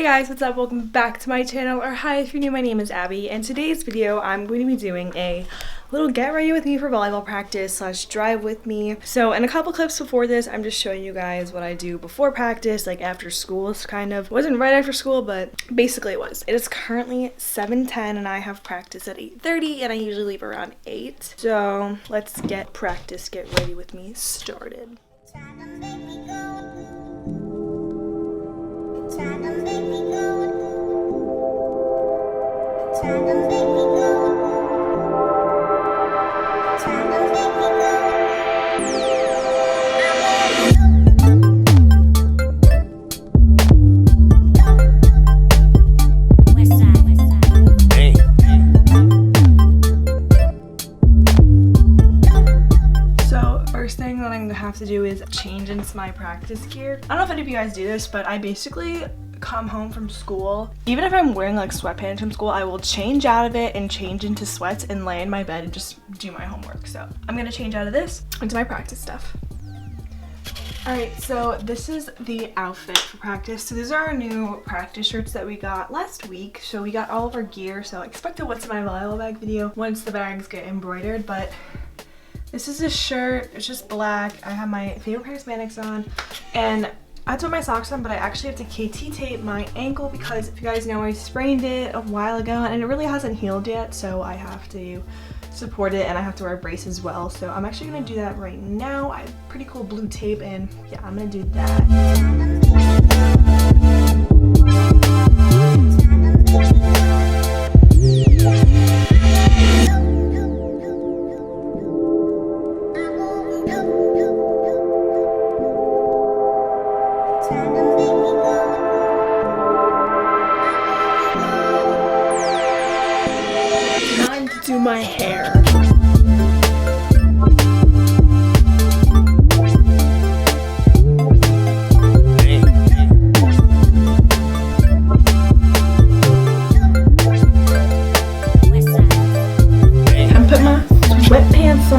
guys, what's up? Welcome back to my channel, or hi if you're new, my name is Abby, and today's video I'm going to be doing a little get ready with me for volleyball practice slash drive with me. So in a couple clips before this, I'm just showing you guys what I do before practice, like after school. It's kind of, it wasn't right after school, but basically it was. It is currently 7:10 and I have practice at 8:30 and I usually leave around 8. So let's get practice, get ready with me started. First thing that I'm gonna have to do is change into my practice gear. I don't know if any of you guys do this, but I basically come home from school. Even if I'm wearing like sweatpants from school, I will change out of it and change into sweats and lay in my bed and just do my homework. So I'm gonna change out of this into my practice stuff. Alright, so this is the outfit for practice. So these are our new practice shirts that we got last week. So we got all of our gear, so expect a what's in my volleyball bag video once the bags get embroidered. But this is a shirt, it's just black. I have my favorite pair of spandex on, and I put my socks on, but I actually have to KT tape my ankle because if you guys know, I sprained it a while ago and it really hasn't healed yet, so I have to support it and I have to wear a brace as well. So I'm actually gonna do that right now. I have pretty cool blue tape and yeah, I'm gonna do that. Do my hair. And put my sweatpants on.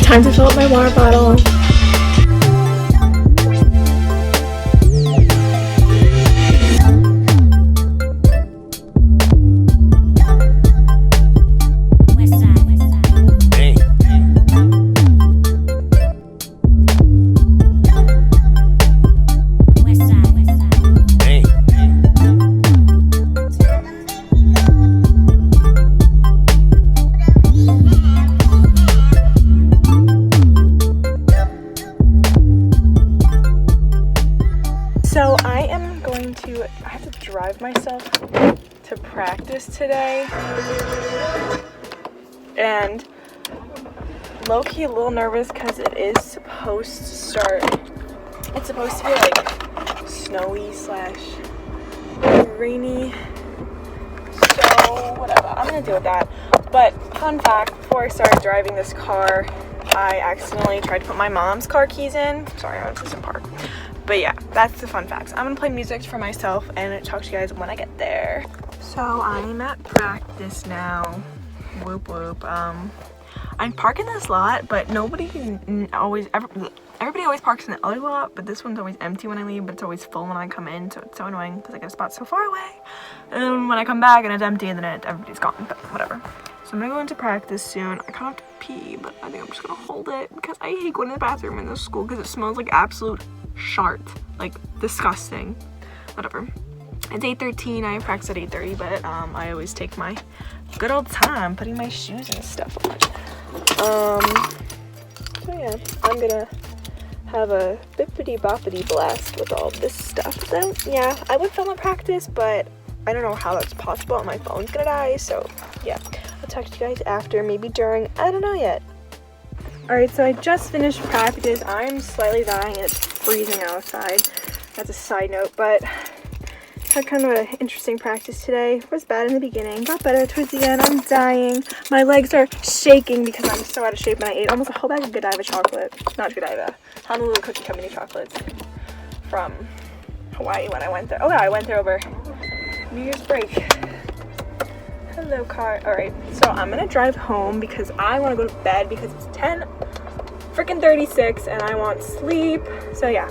Time to fill up my water bottle. So I have to drive myself to practice today, and low-key a little nervous because it is supposed to start, it's supposed to be like snowy slash rainy, so whatever, I'm gonna deal with that. But fun fact, before I started driving this car, I accidentally tried to put my mom's car keys in. Sorry, I was just in park. But yeah, that's the fun facts. I'm gonna play music for myself and talk to you guys when I get there. So I'm at practice now. Whoop whoop. I'm parking this lot, but everybody always parks in the other lot, but this one's always empty when I leave, but it's always full when I come in, so it's so annoying because I get a spot so far away. And then when I come back and it's empty, and then everybody's gone, but whatever. So I'm gonna go into practice soon. I kind of have to pee, but I think I'm just gonna hold it because I hate going to the bathroom in this school because it smells like absolute shart, like disgusting. Whatever. It's 8:13. I have practice at 8:30, but I always take my good old time putting my shoes and stuff on. So yeah, I'm gonna have a bippity boppity blast with all this stuff. So yeah, I would film a practice, but I don't know how that's possible and my phone's gonna die, so yeah, I'll talk to you guys after, maybe during, I don't know yet. Alright, so I just finished practice. I'm slightly dying and it's freezing outside. That's a side note, but had kind of an interesting practice today. It was bad in the beginning, got better towards the end. I'm dying. My legs are shaking because I'm so out of shape and I ate almost a whole bag of Godiva chocolate. Not Godiva, Honolulu Cookie Company chocolates from Hawaii when I went there. Oh yeah, I went there over New Year's break. Hello car. Alright, so I'm gonna drive home because I want to go to bed because it's 10 freaking freaking 36 and I want sleep. So yeah,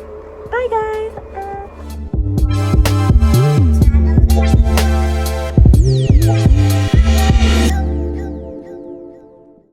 bye guys.